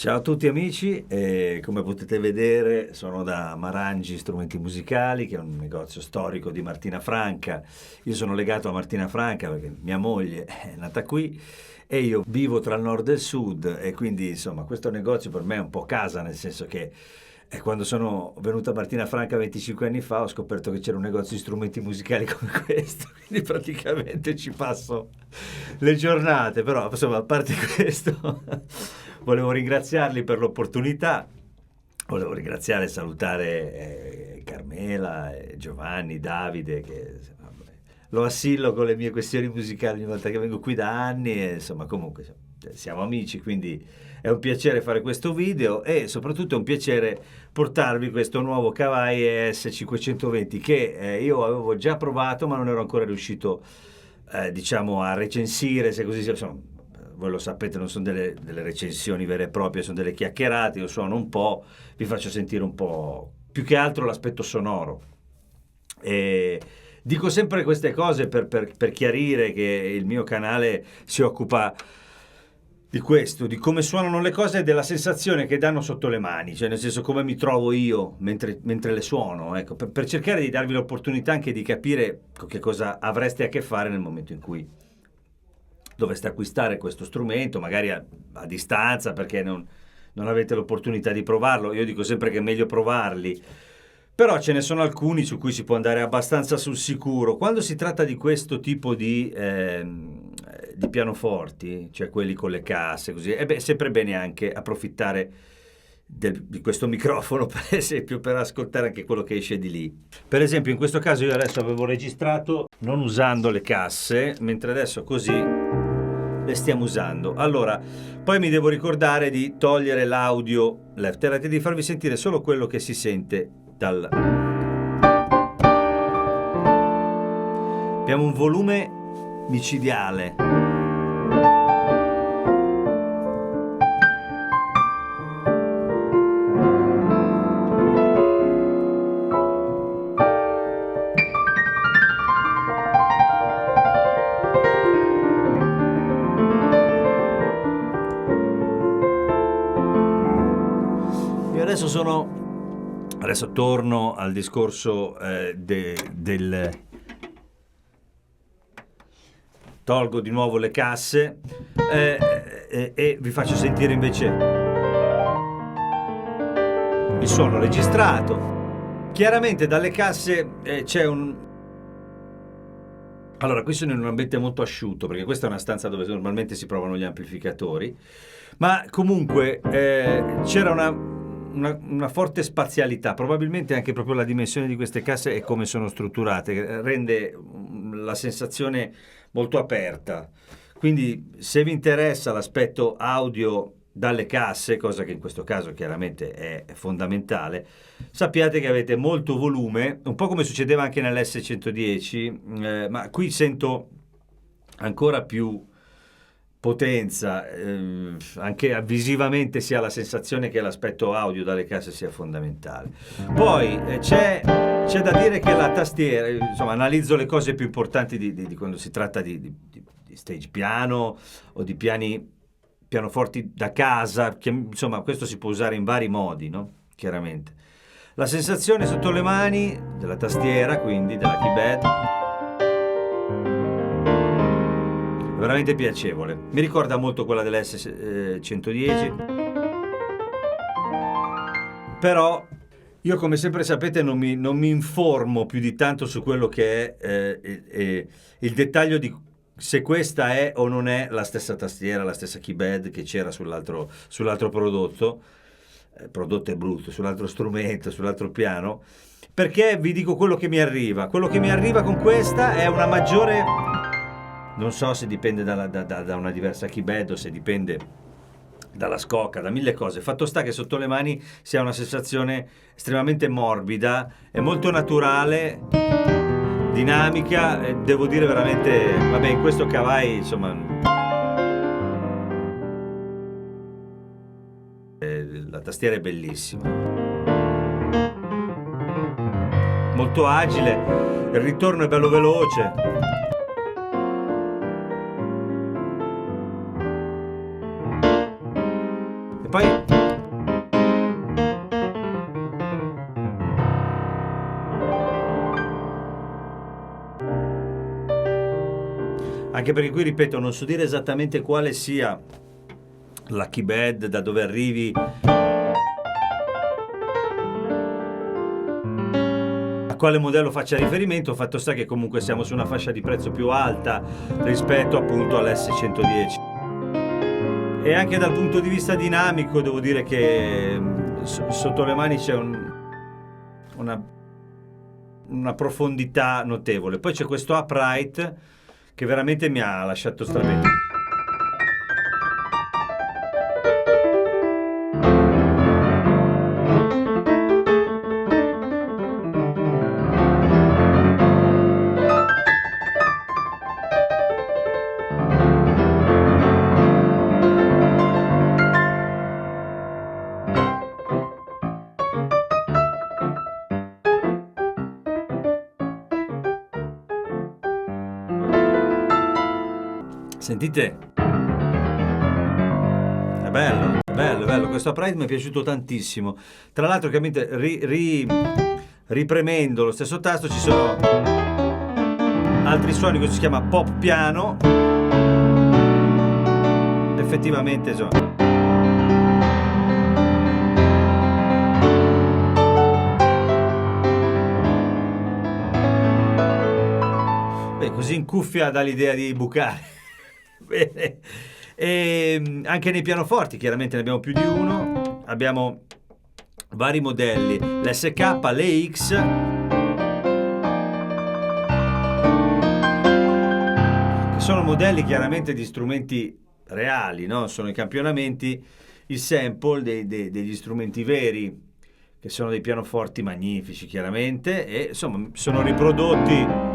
Ciao a tutti amici, come potete vedere sono da Marangi Strumenti Musicali, che è un negozio storico di Martina Franca. Io sono legato a Martina Franca perché mia moglie è nata qui e io vivo tra il nord e il sud, e quindi insomma questo negozio per me è un po' casa, nel senso che quando sono venuto a Martina Franca 25 anni fa ho scoperto che c'era un negozio di strumenti musicali come questo, quindi praticamente ci passo le giornate. Però insomma, a parte questo volevo ringraziarli per l'opportunità, volevo ringraziare e salutare Carmela, Giovanni, Davide, che lo assillo con le mie questioni musicali ogni volta che vengo qui da anni, e insomma comunque siamo amici, quindi è un piacere fare questo video e soprattutto è un piacere portarvi questo nuovo Kawai ES520 che io avevo già provato ma non ero ancora riuscito diciamo a recensire, se così sia. Insomma, voi lo sapete, non sono delle recensioni vere e proprie, sono delle chiacchierate. Io suono un po', vi faccio sentire un po' più che altro l'aspetto sonoro. E dico sempre queste cose per chiarire che il mio canale si occupa di questo, di come suonano le cose e della sensazione che danno sotto le mani, cioè nel senso come mi trovo io mentre le suono, ecco, per cercare di darvi l'opportunità anche di capire con che cosa avreste a che fare nel momento in cui dovreste acquistare questo strumento, magari a distanza, perché non avete l'opportunità di provarlo. Io dico sempre che è meglio provarli, però ce ne sono alcuni su cui si può andare abbastanza sul sicuro. Quando si tratta di questo tipo di pianoforti, cioè quelli con le casse, così, è sempre bene anche approfittare di questo microfono, per esempio, per ascoltare anche quello che esce di lì. Per esempio, in questo caso io adesso avevo registrato non usando le casse, mentre adesso così le stiamo usando. Allora, poi mi devo ricordare di togliere l'audio left e right e di farvi sentire solo quello che si sente dal... Abbiamo un volume micidiale. Io adesso torno al discorso del... Tolgo di nuovo le casse e vi faccio sentire invece il suono registrato. Chiaramente dalle casse c'è un... Allora, qui sono in un ambiente molto asciutto, perché questa è una stanza dove normalmente si provano gli amplificatori, ma comunque c'era una forte spazialità, probabilmente anche proprio la dimensione di queste casse e come sono strutturate, che rende la sensazione molto aperta. Quindi se vi interessa l'aspetto audio dalle casse, cosa che in questo caso chiaramente è fondamentale, sappiate che avete molto volume, un po' come succedeva anche nell'S110, ma qui sento ancora più potenza, anche visivamente si ha la sensazione che l'aspetto audio dalle casse sia fondamentale. Poi c'è da dire che la tastiera, insomma, analizzo le cose più importanti di quando si tratta di stage piano o di pianoforti da casa, che, insomma, questo si può usare in vari modi, no? Chiaramente. La sensazione sotto le mani della tastiera, quindi della keypad, è veramente piacevole. Mi ricorda molto quella dell'S110, però io, come sempre sapete, non mi informo più di tanto su quello che è il dettaglio di se questa è o non è la stessa tastiera, la stessa keypad che c'era sull'altro prodotto è brutto, sull'altro strumento, sull'altro piano, perché vi dico quello che mi arriva. Quello che mi arriva con questa è una maggiore... Non so se dipende da una diversa keypad o se dipende dalla scocca, da mille cose. Fatto sta che sotto le mani si ha una sensazione estremamente morbida, è molto naturale, dinamica, e devo dire veramente, vabbè, in questo Kawai, insomma, la tastiera è bellissima, molto agile, il ritorno è bello veloce. poi anche perché qui, ripeto, non so dire esattamente quale sia la keybed, da dove arrivi, a quale modello faccia riferimento. Fatto sta che comunque siamo su una fascia di prezzo più alta rispetto appunto all'S110, e anche dal punto di vista dinamico devo dire che sotto le mani c'è una profondità notevole. Poi c'è questo upright che veramente mi ha lasciato strabene. Sentite? È bello, bello, bello. Questo upright mi è piaciuto tantissimo. Tra l'altro, chiaramente, ripremendo lo stesso tasto ci sono altri suoni. Questo si chiama pop piano. Effettivamente, insomma, così in cuffia dà l'idea di bucare. Bene. E anche nei pianoforti chiaramente ne abbiamo più di uno, abbiamo vari modelli, l'SK, l'EX, che sono modelli chiaramente di strumenti reali, no? Sono i campionamenti, il sample degli strumenti veri, che sono dei pianoforti magnifici chiaramente, e insomma sono riprodotti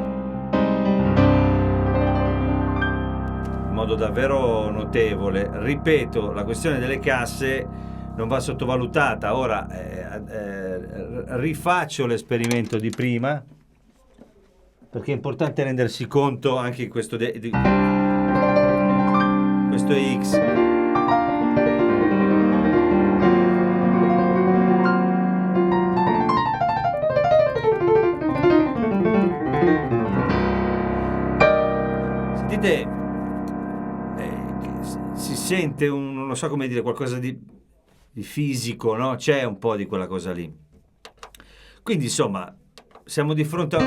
in modo davvero notevole. Ripeto, la questione delle casse non va sottovalutata. Ora rifaccio l'esperimento di prima, perché è importante rendersi conto anche di questo questo X. Sentite, si sente non so come dire, qualcosa di fisico, no? C'è un po' di quella cosa lì. Quindi insomma siamo di fronte a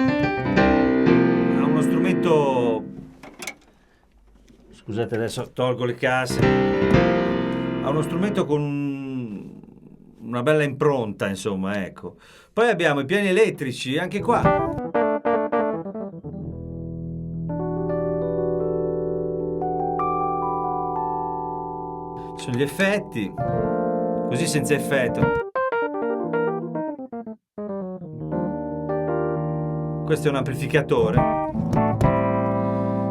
uno strumento, scusate adesso tolgo le casse, a uno strumento con una bella impronta, insomma, ecco. Poi abbiamo i piani elettrici, anche qua. Sono gli effetti, così senza effetto. Questo è un amplificatore.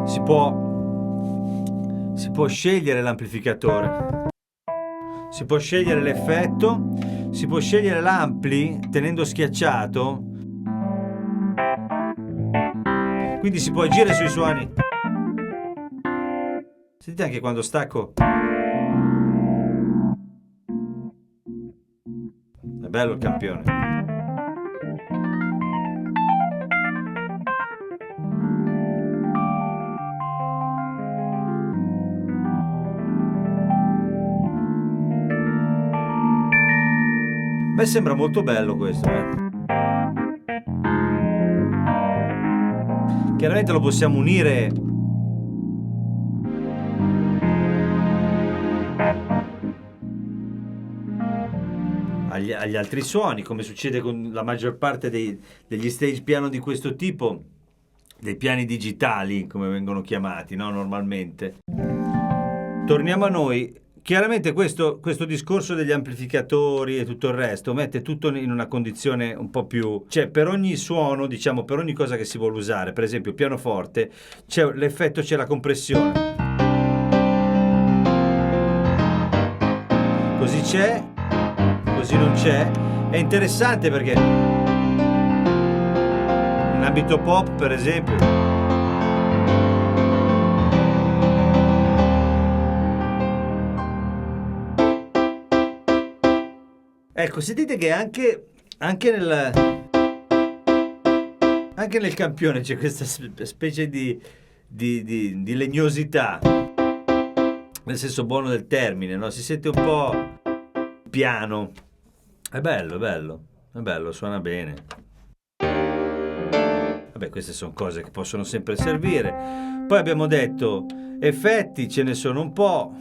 Si può scegliere l'amplificatore, si può scegliere l'effetto, si può scegliere l'ampli tenendo schiacciato, quindi si può agire sui suoni. Sentite anche quando stacco. È bello il campione. A me sembra molto bello questo. Chiaramente lo possiamo unire agli altri suoni, come succede con la maggior parte degli stage piano di questo tipo, dei piani digitali come vengono chiamati, no? Normalmente. Torniamo a noi. Chiaramente questo discorso degli amplificatori e tutto il resto mette tutto in una condizione un po' più, cioè per ogni suono, diciamo, per ogni cosa che si vuole usare, per esempio pianoforte, c'è l'effetto, c'è la compressione, così c'è, così non c'è. È interessante perché in ambito pop, per esempio, Ecco, sentite che anche nel campione c'è questa specie di legnosità, nel senso buono del termine, no? Si sente un po' piano. È bello, suona bene. Vabbè, queste sono cose che possono sempre servire. Poi abbiamo detto effetti, ce ne sono un po'.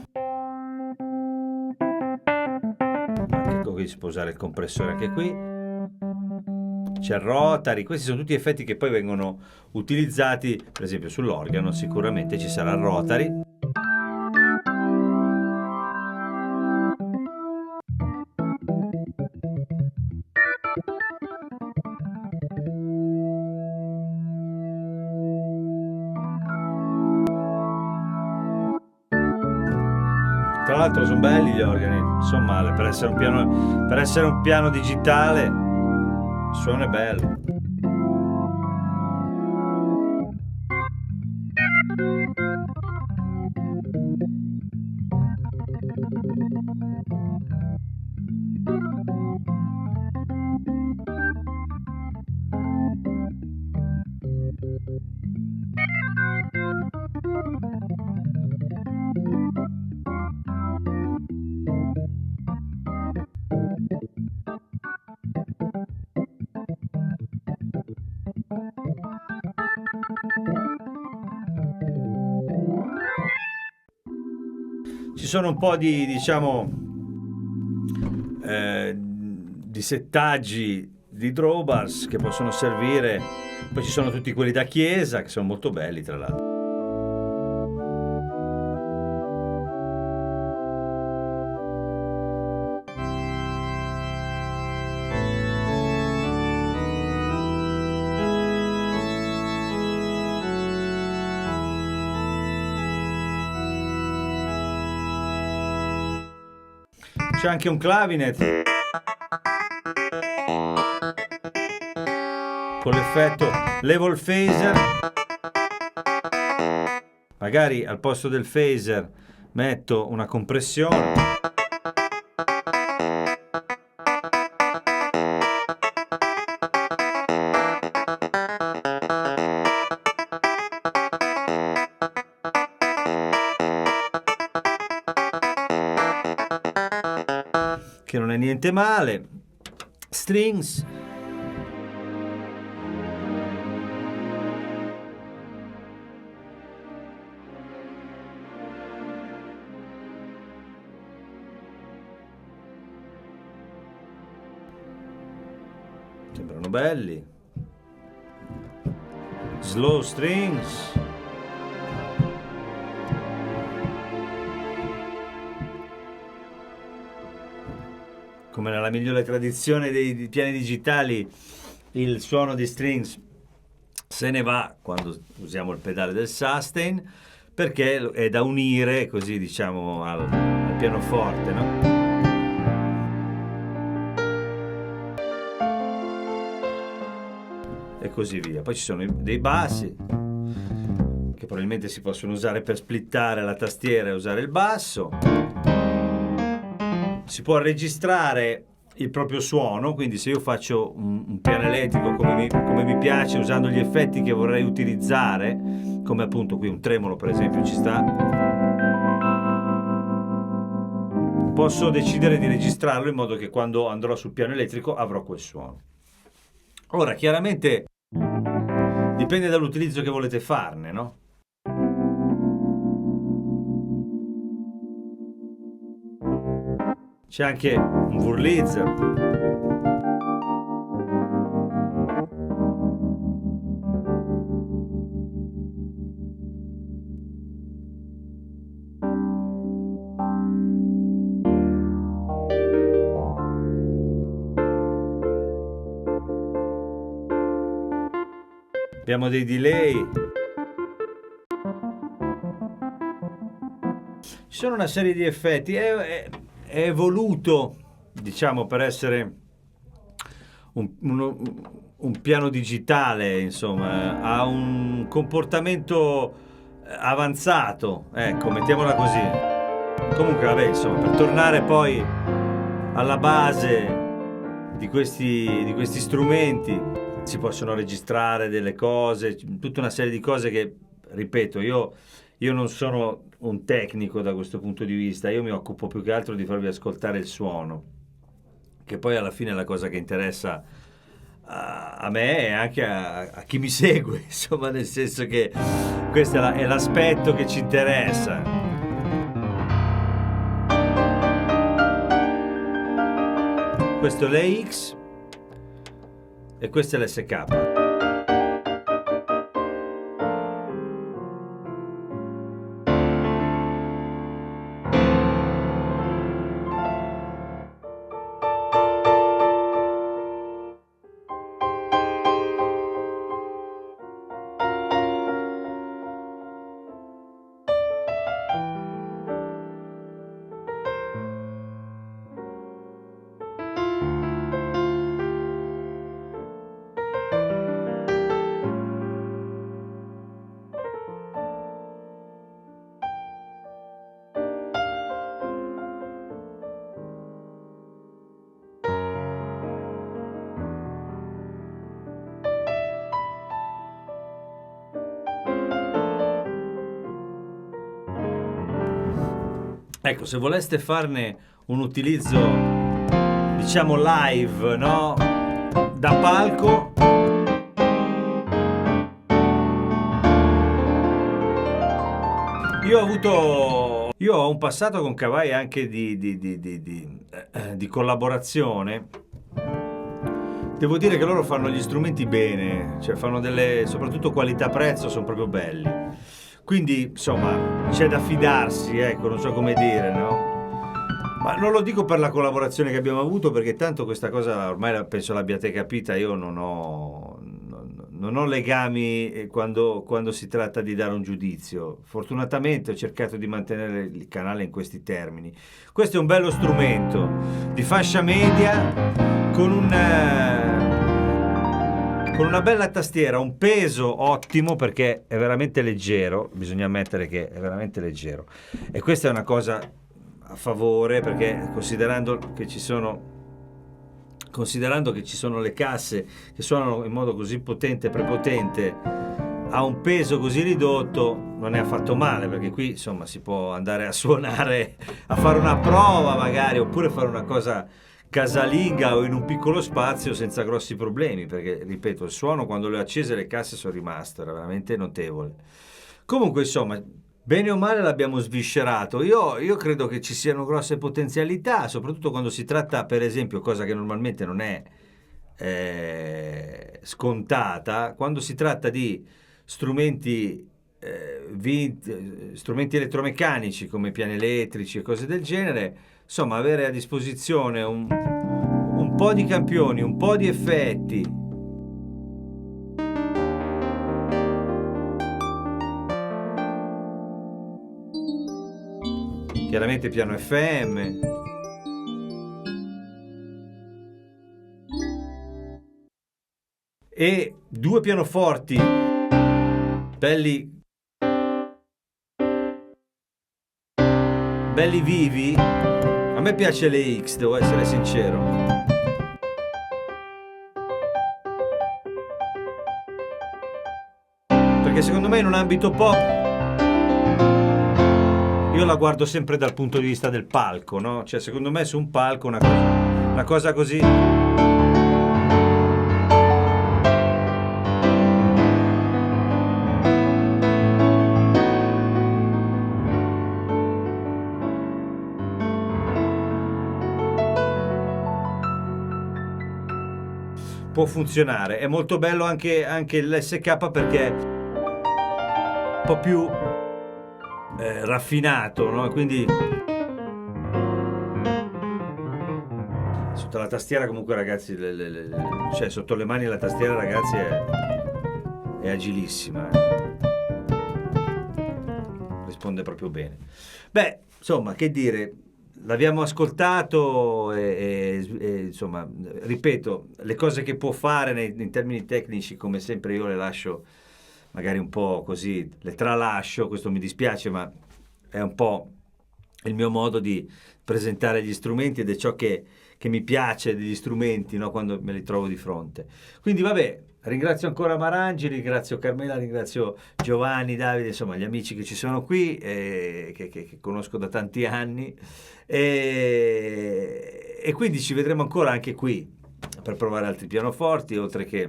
Anche qui si può usare il compressore anche qui. C'è il Rotary, questi sono tutti effetti che poi vengono utilizzati, per esempio sull'organo sicuramente ci sarà il Rotary. Tra l'altro sono belli gli organi, non sono male, per essere un piano digitale, il suono è bello. Ci sono un po' di, diciamo, di settaggi di drawbars che possono servire. Poi ci sono tutti quelli da chiesa che sono molto belli, tra l'altro. C'è anche un clavinet con l'effetto level phaser. Magari al posto del phaser metto una compressione. Che non è niente male. Strings. Sembrano belli. Slow strings. Come nella migliore tradizione dei piani digitali, il suono di strings se ne va quando usiamo il pedale del sustain, perché è da unire, così diciamo, al pianoforte, no? E così via. Poi ci sono dei bassi che probabilmente si possono usare per splittare la tastiera e usare il basso. Si può registrare il proprio suono, quindi se io faccio un piano elettrico come mi piace, usando gli effetti che vorrei utilizzare, come appunto qui un tremolo per esempio ci sta, posso decidere di registrarlo in modo che quando andrò sul piano elettrico avrò quel suono. Ora chiaramente dipende dall'utilizzo che volete farne, no? C'è anche un Wurlitzer. Abbiamo dei delay. Ci sono una serie di effetti. È evoluto, diciamo, per essere un piano digitale, insomma, ha un comportamento avanzato, ecco, mettiamola così. Comunque, vabbè, insomma, per tornare poi alla base di questi strumenti si possono registrare delle cose, tutta una serie di cose che, ripeto, io non sono un tecnico da questo punto di vista, io mi occupo più che altro di farvi ascoltare il suono, che poi alla fine è la cosa che interessa a me e anche a chi mi segue, insomma, nel senso che questo è l'aspetto che ci interessa. Questo è l'EX e questo è l'SK. Ecco, se voleste farne un utilizzo, diciamo live, no? Da palco, io ho un passato con Kawai anche di collaborazione. Devo dire che loro fanno gli strumenti bene, cioè fanno delle, soprattutto qualità-prezzo, sono proprio belli. Quindi, insomma, c'è da fidarsi, ecco, non so come dire, no? Ma non lo dico per la collaborazione che abbiamo avuto, perché tanto questa cosa ormai penso l'abbiate capita, io non ho legami quando si tratta di dare un giudizio. Fortunatamente ho cercato di mantenere il canale in questi termini. Questo è un bello strumento di fascia media con una bella tastiera, un peso ottimo perché è veramente leggero, bisogna ammettere che è veramente leggero. E questa è una cosa a favore, perché considerando che ci sono le casse che suonano in modo così potente e prepotente a un peso così ridotto, non è affatto male, perché qui insomma si può andare a suonare, a fare una prova magari, oppure fare una cosa casalinga o in un piccolo spazio senza grossi problemi, perché ripeto, il suono quando le ho accese le casse sono rimaste, era veramente notevole. Comunque insomma, bene o male l'abbiamo sviscerato. Io credo che ci siano grosse potenzialità, soprattutto quando si tratta, per esempio, cosa che normalmente non è scontata, quando si tratta di strumenti strumenti elettromeccanici come piani elettrici e cose del genere. Insomma, avere a disposizione un po' di campioni, un po' di effetti, chiaramente piano FM, e due pianoforti belli vivi. A me piace le X, devo essere sincero. Perché secondo me in un ambito pop io la guardo sempre dal punto di vista del palco, no? Cioè secondo me su un palco una cosa così può funzionare. È molto bello anche l'SK perché è un po' più raffinato, no? Quindi sotto la tastiera comunque ragazzi cioè sotto le mani la tastiera ragazzi è agilissima, risponde proprio bene. Beh, insomma, che dire, l'abbiamo ascoltato e insomma, ripeto, le cose che può fare in termini tecnici, come sempre io le lascio magari un po' così, le tralascio, questo mi dispiace, ma è un po' il mio modo di presentare gli strumenti ed è ciò che mi piace degli strumenti, no? Quando me li trovo di fronte. Quindi vabbè, ringrazio ancora Marangi, ringrazio Carmela, ringrazio Giovanni, Davide, insomma gli amici che ci sono qui, che conosco da tanti anni, e quindi ci vedremo ancora anche qui per provare altri pianoforti, oltre che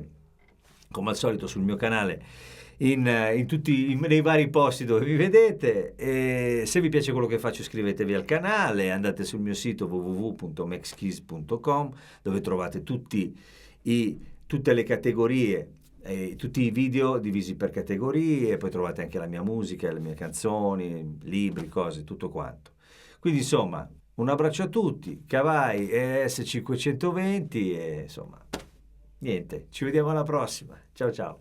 come al solito sul mio canale in tutti nei vari posti dove vi vedete. E se vi piace quello che faccio, iscrivetevi al canale, andate sul mio sito www.maxkeys.com, dove trovate tutte le categorie, tutti i video divisi per categorie, poi trovate anche la mia musica, le mie canzoni, libri, cose, tutto quanto. Quindi insomma, un abbraccio a tutti, Cavai ES520 e insomma, niente, ci vediamo alla prossima. Ciao ciao.